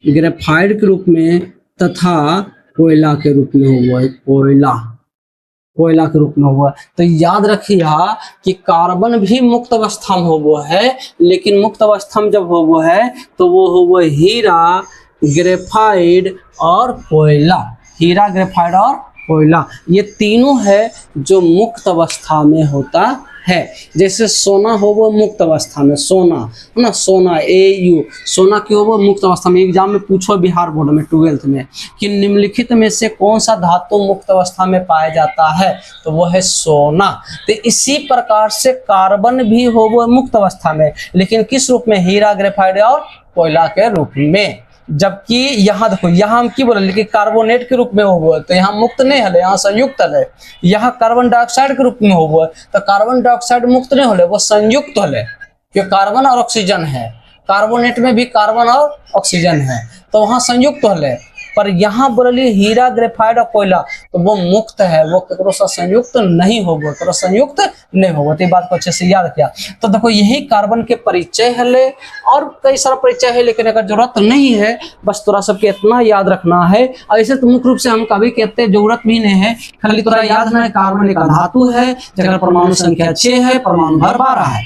ग्रेफाइड के रूप में, तथा कोयला के रूप में हुआ है, कोयला के रूप में हुआ। तो याद रखिया कि कार्बन भी मुक्त अवस्था में हो है, लेकिन मुक्त अवस्था में जब हो है तो वो हो हीरा, ग्रेफाइड और कोयला, हीरा, ग्रेफाइड और कोयला, ये तीनों है जो मुक्त अवस्था में होता है। जैसे सोना हो वो मुक्त अवस्था में, सोना है ना, सोना AU, सोना की हो वो मुक्त अवस्था में। एग्जाम में पूछो बिहार बोर्ड में 12th में कि निम्नलिखित में से कौन सा धातु मुक्त अवस्था में पाया जाता है, तो वो है सोना। तो इसी प्रकार से कार्बन भी हो वो मुक्त अवस्था में, लेकिन किस रूप में, हीरा, ग्रेफाइड और कोयला के रूप में। जबकि यहाँ देखो, यहाँ हम की बोले, लेकिन कार्बोनेट के रूप में हो, तो यहाँ मुक्त नहीं है, यहाँ संयुक्त है। यहाँ कार्बन डाइऑक्साइड के रूप में हो, तो कार्बन डाइऑक्साइड मुक्त नहीं होले, वो संयुक्त होले, क्योंकि कार्बन और ऑक्सीजन है। कार्बोनेट में भी कार्बन और ऑक्सीजन है, तो वहाँ संयुक्त होले। पर यहाँ बोलिए हीरा, ग्रेफाइड और कोयला, तो वो मुक्त है, वो केकरो से संयुक्त नहीं होगा, केकरो संयुक्त नहीं होगा। तो ये बात को अच्छे से याद किया। तो देखो यही कार्बन के परिचय है, ले और कई सारा परिचय है, लेकिन अगर जरूरत नहीं है, बस तोरा सबके इतना याद रखना है। ऐसे तो मुख्य रूप से हम कभी कहते जरूरत भी नहीं है, खाली तोरा याद रखना है कार्बन एक धातु है जगह परमाणु संख्या 6 है, परमाणु भर 12 है।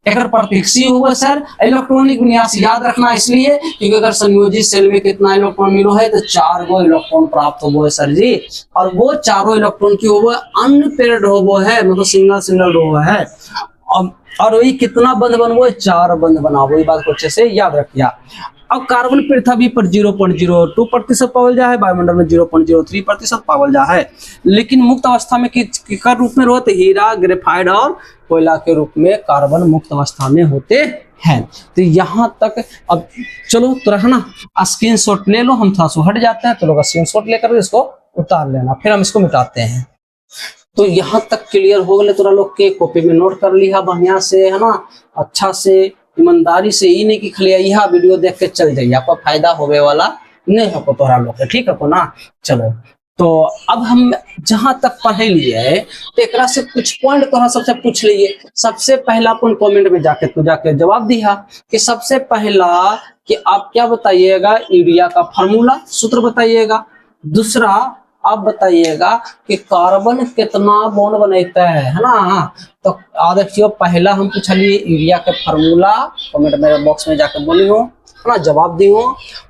अगर प्रतीक C होगा सर, इलेक्ट्रॉनिक विन्यास याद रखना, इसलिए क्योंकि अगर संयोजित सेल में कितना इलेक्ट्रॉन मिलो है, तो 4 गो इलेक्ट्रॉन प्राप्त होबो है सर जी। और वो चारों इलेक्ट्रॉन की होबो है अनपेयर्ड होबो है, मतलब सिंगल होबो है। और वही कितना बंध बनबो है, 4 बंध बनाबो। ये बात को अच्छे से याद रखिया। अब कार्बन पृथ्वी पर 0.02% पावल जा है, वायुमंडल में 0.03% पावल जा है, लेकिन मुक्त अवस्था में किसका रूप में रहते, हीरा, ग्रेफाइड और कोयला के रूप में कार्बन मुक्त अवस्था में होते है। तो यहाँ तक अब चलो तो है ना, स्क्रीनशॉट ले लो, हम थोड़ा सा हट जाते हैं, तो लोग स्क्रीनशॉट लेकर इसको उतार लेना, फिर हम इसको मिटाते हैं। तो यहाँ तक क्लियर हो गए तोरा लोग के, कॉपी में नोट कर लिया बढ़िया से, है ना, अच्छा से ईमानदारी से, ही नहीं कि खाली यह वीडियो देख के चल जाइए, आपका फायदा होवे वाला नहीं हो तोरा लोग के, ठीक है ना। चलो तो अब हम जहां तक पढ़े लिए तो एक से कुछ पॉइंट तोरा सबसे पूछ लिए। सबसे पहला अपन कमेंट में जाके तू जाके जवाब दिया कि सबसे पहला कि आप क्या बताइएगा, यूरिया का फार्मूला सूत्र बताइएगा। दूसरा आप बताइएगा कि कार्बन कितना बॉन्ड बनाता है ना। तो देखियो पहला हम पूछलिए यूरिया के फार्मूला, कमेंट में बॉक्स में जाकर बोली हो, है ना, जवाब दी हो।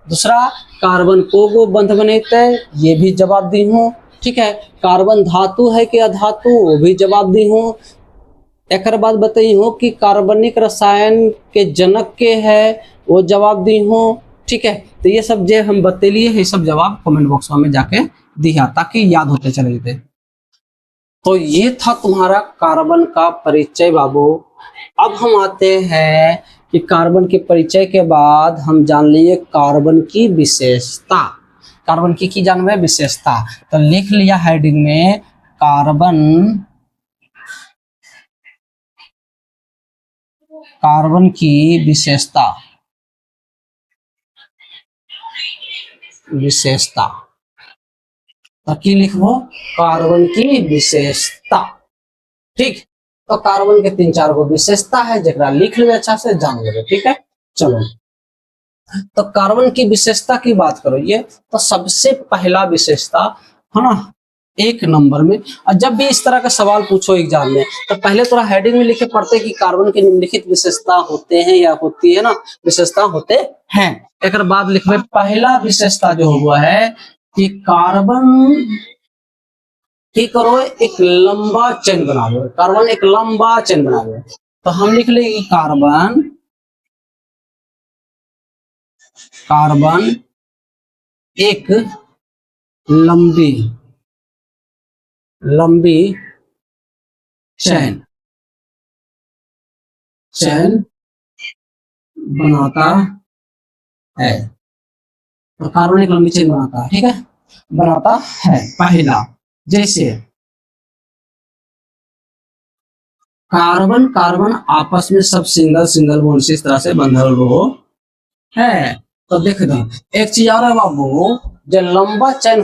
दूसरा कार्बन को बंध बनाता है, ये भी जवाब दी हूँ, ठीक है। कार्बन धातु है कि अधातु, वो भी जवाब दी हूँ। एक बाद बताई हूँ कि कार्बनिक रसायन के जनक के है, वो जवाब दी हूँ, ठीक है। तो ये सब जो हम बतेलिए ये सब जवाब कमेंट बॉक्स में जाके दिया, ताकि याद होते चले जाते। तो ये था तुम्हारा कार्बन का परिचय बाबू। अब हम आते हैं कि कार्बन के परिचय के बाद हम जान लिए कार्बन की विशेषता। कार्बन की जानवे विशेषता, तो लिख लिया हेडिंग में कार्बन की विशेषता। तो की लिखो, कार्बन की विशेषता, ठीक। तो कार्बन के 3-4 गो विशेषता है, जरा लिख ले अच्छा से, जान ले, ठीक है। चलो तो कार्बन की विशेषता की बात करो, ये तो सबसे पहला विशेषता है ना, 1 नंबर में। और जब भी इस तरह का सवाल पूछो एग्जाम में, तो पहले थोड़ा हेडिंग में लिखे पढ़ते कि कार्बन के निम्नलिखित विशेषता होते हैं या होती है ना, विशेषता होते हैं। एक बाद लिखवे पहला विशेषता जो हुआ है कि कार्बन की करो एक लंबा चेन बना दो, कार्बन एक लंबा चेन बना दो। तो हम लिख लेंगे कार्बन एक लंबी चेन बनाता है। तो कार्बन एक लंबी चेन बनाता है, ठीक है, बनाता है। पहला जैसे कार्बन आपस में सब सिंगल बॉन्ड से इस तरह से बंधल हो है। तो देख दो एक चीज और है बाबू, जो लंबा चेन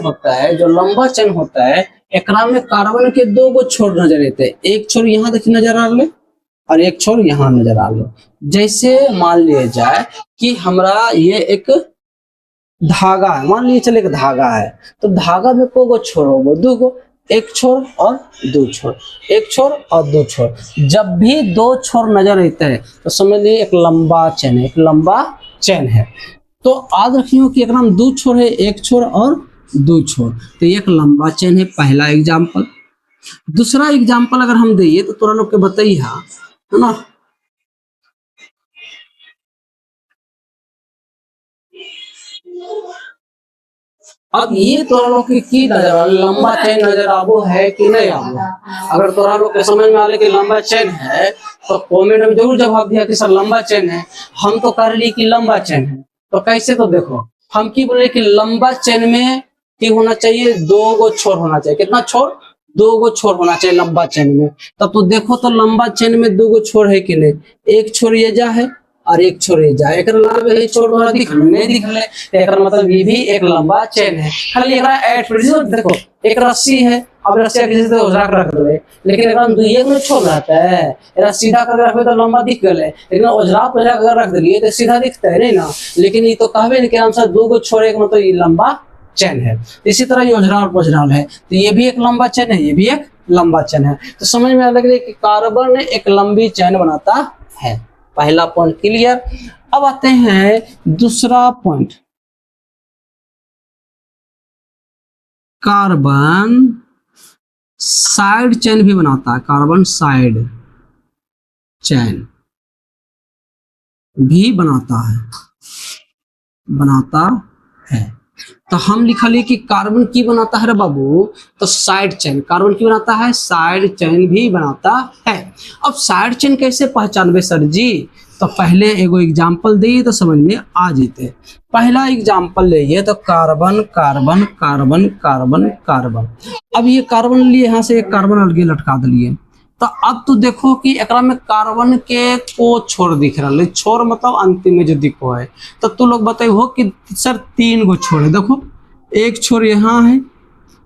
होता है, एकरा में कार्बन के 2 गो छोर नजर आते हैं। एक छोर यहाँ देखिए नजर आ रहे और एक छोर यहाँ नजर आ रहे। जैसे मान लिया जाए कि हमरा ये एक धागा है, मान लीजिए चले एक धागा है, तो धागा में को गो छोर होगा, 2 गो, एक छोर और 2 छोर, एक छोर और 2 छोर। जब भी 2 छोर नजर आते हैं तो समझ लीजिए एक लंबा चेन है। तो याद रखियो कि एकदम 2 छोर है, एक छोर और 2 छोर, तो एक लंबा चेन है, पहला एग्जाम्पल। दूसरा एग्जाम्पल अगर हम दिए तो तोरा लोग के बताइए, है ना, अब ये तोरा लोग की नजर लंबा चेन नजर आबो है कि नहीं आबो। अगर तोरा लोग के समझ में आले कि लंबा चेन है तो कमेंट में जरूर जवाब दिया कि सर लंबा चेन है। हम तो कर ली कि लंबा चेन है, तो कैसे, तो देखो हम की बोले कि लंबा चेन में की होना चाहिए, 2 गो छोर होना चाहिए। कितना छोर, 2 गो छोर होना चाहिए लंबा चेन में। तब तो देखो तो लंबा चेन में 2 गो छोर है कि नहीं, एक छोर ये जा है और एक छोर ये जा, एक छोर दिख नहीं दिख ले, एक मतलब ये भी एक लंबा चेन है। खाली देखो एक रस्सी है, अब रस्सी किसी से रख दो, लेकिन ये छोड़ रहता है, सीधा कर रखो तो लंबा दिख गए, लेकिन ओझरा अगर रख दिए तो सीधा दिखता है नहीं ना। लेकिन ये तो कहवे नहीं कि हम सब 2 गो छोड़, एक मतलब ये लंबा चेन है। इसी तरह योजना और पोजराल है, तो ये भी एक लंबा चेन है, ये भी एक लंबा चेन है। तो समझ में लग रहा है कि कार्बन एक लंबी चेन बनाता है। पहला पॉइंट क्लियर। अब आते हैं दूसरा पॉइंट, कार्बन साइड चेन भी बनाता है, कार्बन साइड चेन भी बनाता है। तो हम लिखा लिए कि कार्बन की बनाता है रे बाबू, तो साइड चेन, कार्बन की बनाता है, साइड चेन भी बनाता है। अब साइड चेन कैसे पहचानबे सर जी, तो पहले एगो एग्जाम्पल दिए तो समझ में आ जेते। पहला एग्जाम्पल लिए तो carbon carbon carbon carbon carbon. अब ये कार्बन लिए, यहाँ से एक कार्बन अलगे लटका दिए। तो अब तो देखो कि एकरा में कार्बन के को छोर दिख रहा है, छोर मतलब अंतिम में जो दिखो है। तो तू लोग बताइए कि सर 3 गो छोर है। देखो एक छोर यहाँ है,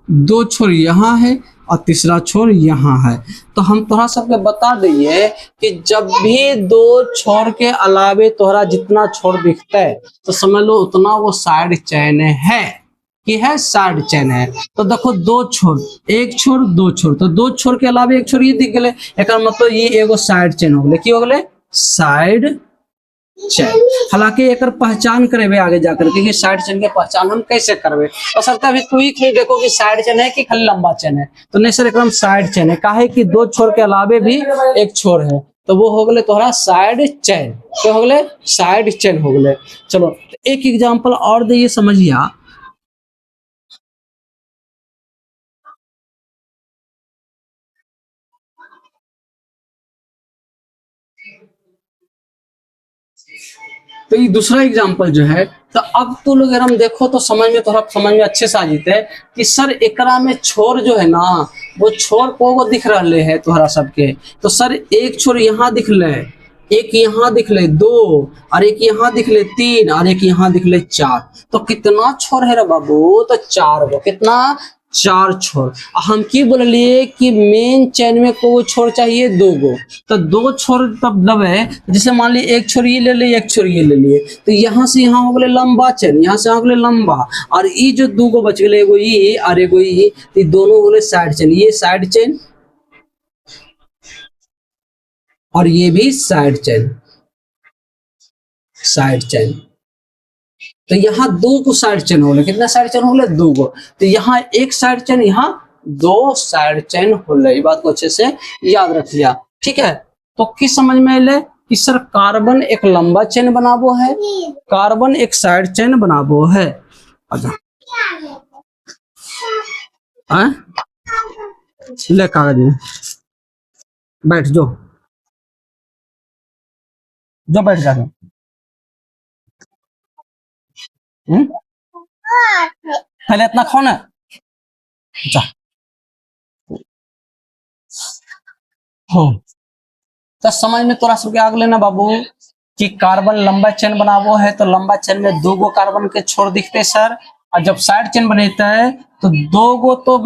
2 छोर यहाँ है और तीसरा छोर यहाँ है। तो हम तोहरा सबके बता दिए कि जब भी 2 छोर के अलावे तोहरा जितना छोर दिखता है तो समझ लो उतना वो साइड चेन है कि है साइड चेन है। तो देखो 2 छोर, 1 छोर 2 छोर, तो 2 छोर के अलावे 1 छोर ये दिख गए, एक मतलब ये एगो साइड चेन हो गए। की हो गए? Side chain. हालांकि एक पहचान करेंगे आगे जाकर के साइड चेन के पहचान हम कैसे करबे। तो सर अभी क्विक नहीं देखो कि साइड चेन है कि खाली लंबा चेन है, तो नहीं सर एकदम साइड चेन है। काहे कि 2 छोर के अलावे भी 1 छोर है, तो वो हो गए तोहरा साइड चेन। तो हो गए साइड चेन हो गए। चलो एक एग्जांपल और दिए समझिया। तो ये दूसरा एग्जांपल जो है, तो अब तो लोग अगर हम देखो तो समझ में थोड़ा समझ में अच्छे से आ जाते हैं कि सर एकरा में छोर जो है ना, वो छोर को दिख रहे हैं तोहरा सबके। तो सर एक छोर यहाँ दिख ले, एक यहाँ दिख ले 2, और एक यहाँ दिख ले 3, और एक यहाँ दिख ले 4। तो कितना छोर है रे बाबू? तो 4 गो। कितना? 4 छोर। हम की बोलिए कि मेन चेन में को छोर चाहिए 2 गो। तो 2 छोर तब दबे, जैसे मान ली 1 छोर ये ले लिए, 1 छोर ये ले लिए, तो यहाँ से यहाँ हो गए लंबा चेन, यहाँ से हो गए लंबा, और ये जो 2 गो बच गए, एगो ये और एगो ये, तो दोनों हो गए साइड चेन। ये साइड चेन और ये भी साइड चेन, साइड चेन। तो यहाँ 2 को साइड चेन हो गए। कितना साइड चेन हो गए? 2 गो। तो यहाँ 1 साइड चेन, यहाँ 2 साइड चेन हो गए। ये बात को अच्छे से याद रखिया, ठीक है। तो किस समझ में आए कि सर कार्बन एक लंबा चेन बनाबो है, कार्बन एक साइड चेन बनाबो है। अच्छा ले कागज में बैठ जो बैठ जा। पहले इतना खाओ ना। जा हो तो समझ में तोरा सबके आग लेना बाबू कि कार्बन लंबा चेन बनाबो है, तो लंबा चेन में 2 गो कार्बन के छोर दिखते सर। और जब साइड चेन बनता है तो 2 गो तो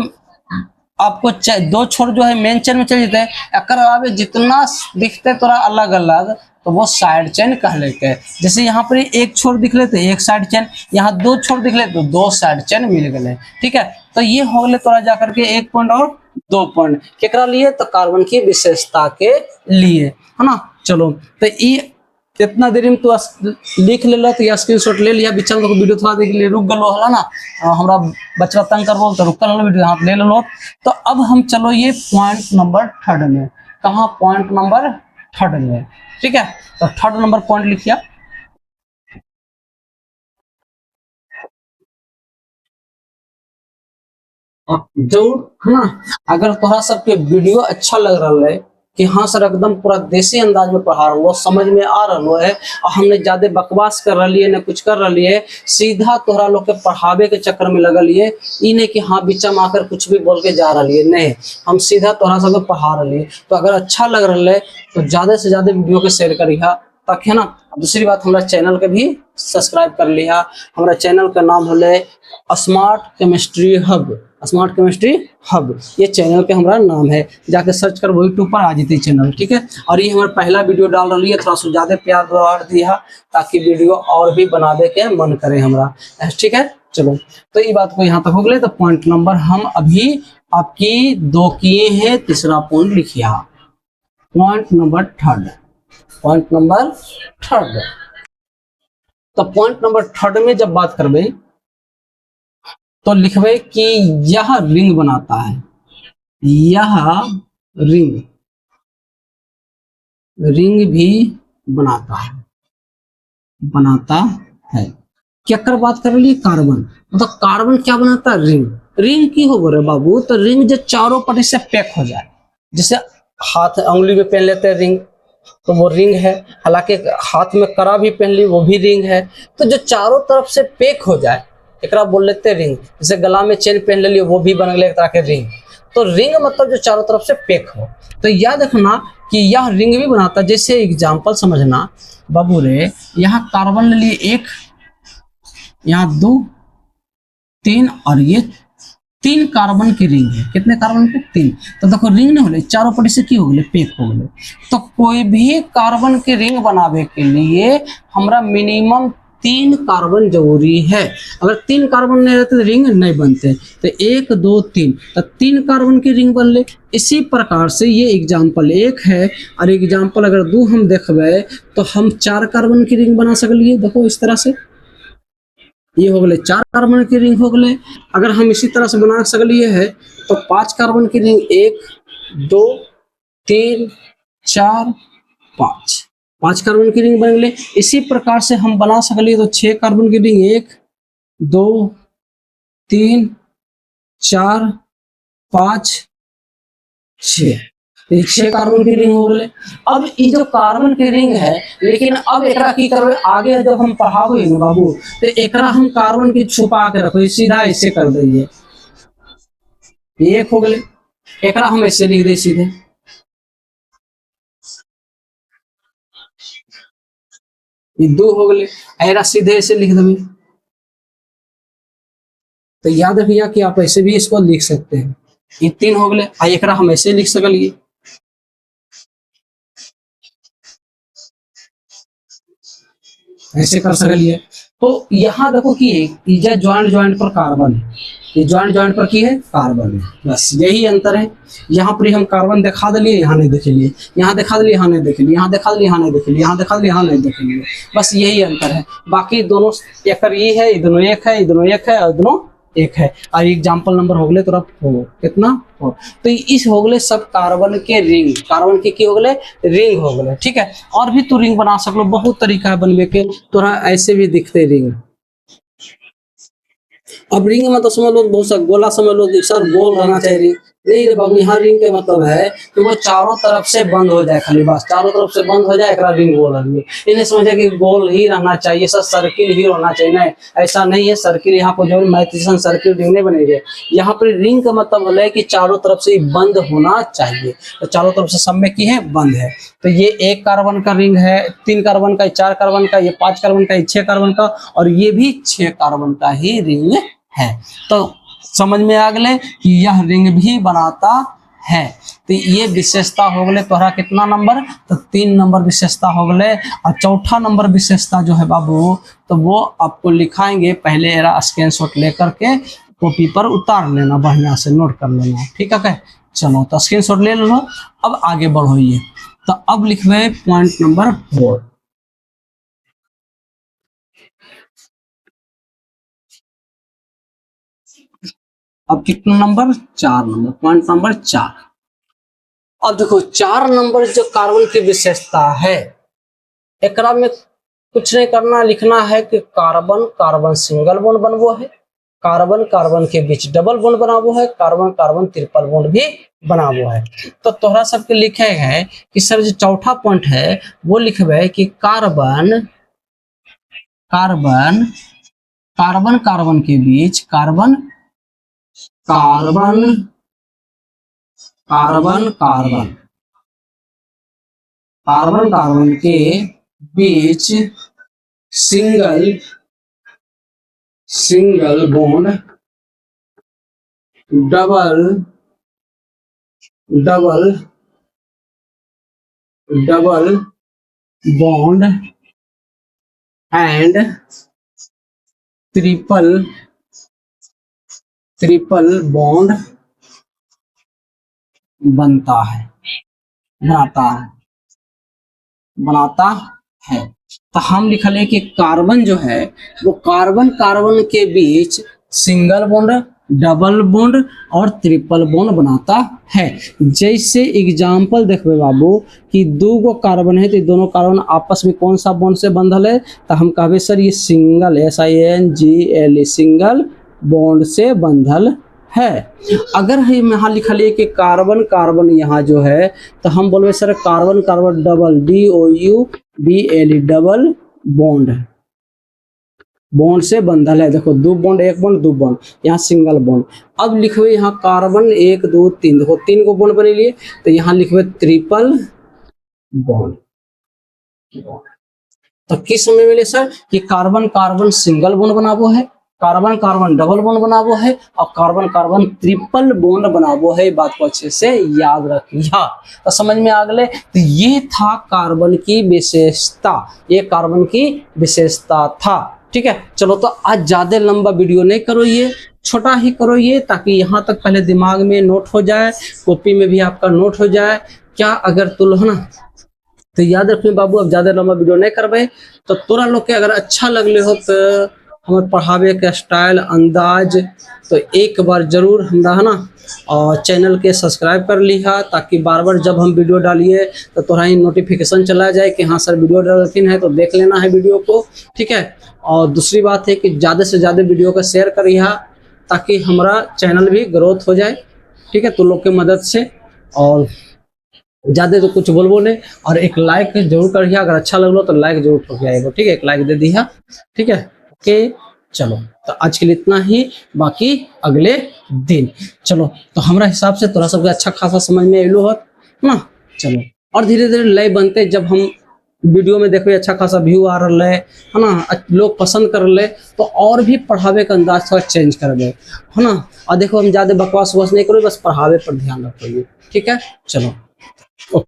आपको 2 छोर जो है मेन चेन में चले जाते हैं। एक अलावे जितना दिखते तोरा अलग अलग, तो वो साइड चेन कह लेते हैं। जैसे यहाँ पर 1 छोर दिख लेते 1 साइड चेन, यहाँ 2 छोर दिख लेते तो 2 साइड चेन मिल गए, ठीक है। तो ये हो गए तोरा जाकर के 1 पॉइंट और 2 पॉइंट केकरा लिए? तो कार्बन की विशेषता के लिए, है ना। चलो तो ये इतना देरी में तो लिख ले तो या स्क्रीनशॉट ले लिया। बीच में वीडियो थोड़ा देख लिए रुक गलो हला ना, हमरा बच्चा तंग कर बोल तो रुक लो वीडियो, हाथ ले लो। तो अब हम चलो ये पॉइंट नंबर 3 में, कहाँ? पॉइंट नंबर 3 में, ठीक है। तो 3 नंबर पॉइंट लिखिया। जरूर, है ना। अगर तोहरा सबके वीडियो अच्छा लग रहा है कि हाँ सर एकदम पूरा देसी अंदाज में पढ़ा रहा, समझ में आ रहा है, और हमने ज्यादा बकवास कर रही है, न कुछ कर रही है, सीधा तोहरा लोग के पढ़ावे के चक्कर में लगल है। ई नहीं कि हाँ बीच में आकर कुछ भी बोल के जा रही है, नहीं, हम सीधा तोहरा सबके पढ़ा रही है। तो अगर अच्छा लग रहा है तो ज्यादा से ज्यादा वीडियो के शेयर करिहा, ताकि है ना। दूसरी बात, हमारा चैनल के भी सब्सक्राइब कर लिया। हमारा चैनल का नाम है smart chemistry hub, smart chemistry hub, ये चैनल के हमारा नाम है। जाके सर्च कर वो यूट्यूब पर आ जाती चैनल, ठीक है। और ये हमारा पहला वीडियो डाल रही है, थोड़ा सा ज्यादा प्यार दुआर दिया ताकि वीडियो और भी बनावे के मन करे हमारा, ठीक है। चलो तो ये बात को यहाँ तक हो गए। तो पॉइंट नंबर हम अभी आपकी 2 किए हैं, तीसरा पॉइंट लिखिए, पॉइंट नंबर 3, पॉइंट नंबर 3। तो पॉइंट नंबर 3 में जब बात करबे तो लिखबे कि यह रिंग बनाता है, यह रिंग, रिंग भी बनाता है, बनाता है। क्या कर बात कर रही है? कार्बन। मतलब कार्बन क्या बनाता है? रिंग। रिंग की हो रहे बाबू? तो रिंग जो चारों पट्टी से पैक हो जाए, जैसे हाथ उंगली में पहन लेते हैं रिंग, तो वो रिंग है। हालांकि हाथ में कड़ा भी पहन ली, वो भी रिंग है। तो जो चारों तरफ से पैक हो जाए एकरा बोल लेते हैं रिंग। जैसे गला में चेन पहन ले, वो भी बन गए एक तरह के रिंग। तो रिंग मतलब जो चारों तरफ से पैक हो। तो याद रखना कि यह रिंग भी बनाता। जैसे एग्जाम्पल समझना बाबू रे, यहाँ कार्बन ले लिए एक, यहाँ 2 3 और ये 3 कार्बन की रिंग है। कितने कार्बन के? 3। तो देखो रिंग नहीं होले, चारों पट्टी से की हो गए? पैक हो गए। तो कोई भी कार्बन की रिंग बनावे के लिए हमरा मिनिमम 3 कार्बन जरूरी है। अगर 3 कार्बन नहीं रहते तो रिंग नहीं बनते। तो 1 2 3, तो 3 कार्बन की रिंग बन ले। इसी प्रकार से ये एग्जाम्पल 1 है और एग्जाम्पल अगर 2 हम देखबे तो हम 4 कार्बन की रिंग बना सकलिए। देखो इस तरह से ये हो गए 4 कार्बन की रिंग हो गए। अगर हम इसी तरह से बना सकलिए है तो 5 कार्बन की रिंग 1 2 3 4 5 कार्बन की रिंग बन गए। इसी प्रकार से हम बना सकलिए तो 6 कार्बन की रिंग 1 2 3 4 5 6, 6 कार्बन की रिंग हो गए। अब ये जो कार्बन की रिंग है, लेकिन अब एकरा की करबे आगे जब हम पढ़ाबे ना बाबू, तो एकरा हम कार्बन की छुपा के रखो, सीधा ऐसे कर दिए। एक हो गए, एकरा हम ऐसे लिख दे सीधे। ये 2 हो गए, ऐरा सीधे ऐसे लिख देंगे। तो याद रखिए कि आप ऐसे भी इसको लिख सकते हैं। ये 3 हो गए, एकरा हम ऐसे लिख सकलिए। ऐसे कर सकलिए। तो यहाँ देखो कि ये ज्वाइंट ज्वाइंट पर कार्बन है, ये ज्वाइंट ज्वाइंट पर की है कार्बन है। बस यही अंतर है। यहाँ पर हम कार्बन दिखा दिलिए, यहाँ नहीं दिखलिए, यहाँ दिखा दिलिए, यहाँ नहीं दिखलिए, यहाँ दिखा दिलिए, यहाँ नहीं दिखलिए, यहाँ दिखा दिलिए, यहाँ नहीं दिखलिए। बस यही अंतर है। बाकी दोनों एक ये है, ये दोनों एक है, ये दोनों एक है और दोनों एक है। और एग्जाम्पल नंबर हो गए तोरा 4। कितना? 4। तो इस हो गए सब कार्बन के रिंग, कार्बन के हो गए रिंग हो गए। ठीक है। और भी तू रिंग बना सकलो, बहुत तरीका है बनवे के। तोरा ऐसे भी दिखते रिंग। अब रिंग में तो समझ लो बहुत सा गोला, समझ लो सर गोल रहना चाहिए रिंग। नहीं रे बाबू, यहाँ रिंग के मतलब है कि वो चारों तरफ से बंद हो जाए, खाली बस चारों तरफ से बंद हो जाए, रिंग बोल रही है। इन्हें समझे कि गोल ही रहना चाहिए, सर सर्किल ही होना चाहिए। नहीं, ऐसा नहीं है। सर्किल यहाँ पर जो मैथमेटिशियन सर्किल रिंग नहीं बनेगी। यहाँ पर रिंग का मतलब है कि चारों तरफ से बंद होना चाहिए। तो चारों तरफ से सब में की है बंद है। तो ये 1 कार्बन का रिंग है, 3 कार्बन का, 4 कार्बन का, ये 5 कार्बन का, ये 6 कार्बन का, और ये भी 6 कार्बन का ही रिंग है। तो समझ में आ गए कि यह रिंग भी बनाता है। तो ये विशेषता हो गए तोहरा कितना नंबर? तो 3 नंबर विशेषता हो गए। और चौथा नंबर विशेषता जो है बाबू, तो वो आपको लिखाएंगे। पहले एरा स्क्रीनशॉट लेकर के कॉपी पर उतार लेना, बढ़िया से नोट कर लेना। ठीक है। चलो तो स्क्रीनशॉट ले लो। अब आगे बढ़ोइए। तो अब लिखवे पॉइंट नंबर 4। अब कितना नंबर? 4 number, point number 4। अब देखो 4 नंबर जो कार्बन की विशेषता है, एकरा में कुछ नहीं करना, लिखना है कि कार्बन कार्बन सिंगल बॉन्ड बनवो है, कार्बन कार्बन के बीच डबल बॉन्ड बनावो है, कार्बन कार्बन ट्रिपल बॉन्ड भी बनावो है। तो तोहरा सबके लिखे है कि सर जो चौथा पॉइंट है वो लिखबे कि कार्बन कार्बन कार्बन कार्बन के बीच, carbon carbon carbon carbon carbon carbon के बीच single single bond, double double double bond and triple triple bond बनता है, बनाता है। तो हम लिखले कि कार्बन जो है वो कार्बन कार्बन के बीच सिंगल बॉन्ड, डबल बॉन्ड और ट्रिपल बॉन्ड बनाता है। जैसे एग्जाम्पल देखबे बाबू कि 2 गो कार्बन है, तो दोनों कार्बन आपस में कौन सा बॉन्ड से बंधल है? तो हम कहबे सर ये सिंगल, SINGLE सिंगल बॉन्ड से बंधल है। अगर हम यहाँ लिखा लिए कि कार्बन कार्बन यहाँ जो है, तो हम बोलबे sir carbon carbon double DOUBLE double bond, bond से बंधल है। देखो दो बॉन्ड, एक बॉन्ड, दो बॉन्ड, यहाँ सिंगल बॉन्ड। अब लिखो यहाँ कार्बन 1 2 3, देखो 3 को बॉन्ड बने लिए, तो यहाँ लिखो ट्रिपल बॉन्ड। तो किस समय मिले सर कि कार्बन कार्बन सिंगल बॉन्ड बनाबो है, कार्बन कार्बन डबल बॉन्ड बनाबो है, और कार्बन कार्बन ट्रिपल बॉन्ड बनाबो है। बात को अच्छे से याद रखिए। तो समझ में आ गए। तो ये था कार्बन की विशेषता, ये कार्बन की विशेषता था। ठीक है, चलो तो आज ज्यादा लंबा वीडियो नहीं करो, ये छोटा ही करो ये, ताकि यहाँ तक पहले दिमाग में नोट हो जाए, कॉपी में भी आपका नोट हो जाए। क्या अगर तुम है ना, तो याद रखिए बाबू, अब ज्यादा लंबा वीडियो नहीं करबे। तो तोरा लोग के अगर अच्छा लगले हो तो हमारे पढ़ावे के स्टाइल अंदाज, तो एक बार जरूर हमरा है ना और चैनल के सब्सक्राइब कर लिहा, ताकि बार बार जब हम वीडियो डालिए तो तोरा ही नोटिफिकेशन चला जाए कि हाँ सर वीडियो डालते हैं, तो देख लेना है वीडियो को। ठीक है, और दूसरी बात है कि ज़्यादा से ज़्यादा वीडियो को शेयर करिहा, ताकि हमारा चैनल भी ग्रोथ हो जाए। ठीक है, तो लोग की मदद से। और ज़्यादा तो कुछ बोलबो नहीं, और एक लाइक जरूर करिए, अगर अच्छा लगलो तो लाइक जरूर ठोक आएगा। ठीक है, एक लाइक दे दिया। ठीक है, ओके, चलो तो आज के लिए इतना ही, बाकी अगले दिन। चलो तो हमारा हिसाब से तोरा सबके अच्छा खासा समझ में अलो है ना। चलो, और धीरे धीरे लय बनते, जब हम वीडियो में देखो अच्छा खासा व्यू आ रहा है ना, लोग पसंद कर रहे, तो और भी पढ़ावे का अंदाज थोड़ा चेंज कर दे, है ना। और देखो हम ज़्यादा बकवास वकवास नहीं करो, बस पढ़ावे पर ध्यान रखोगे। ठीक है, चलो।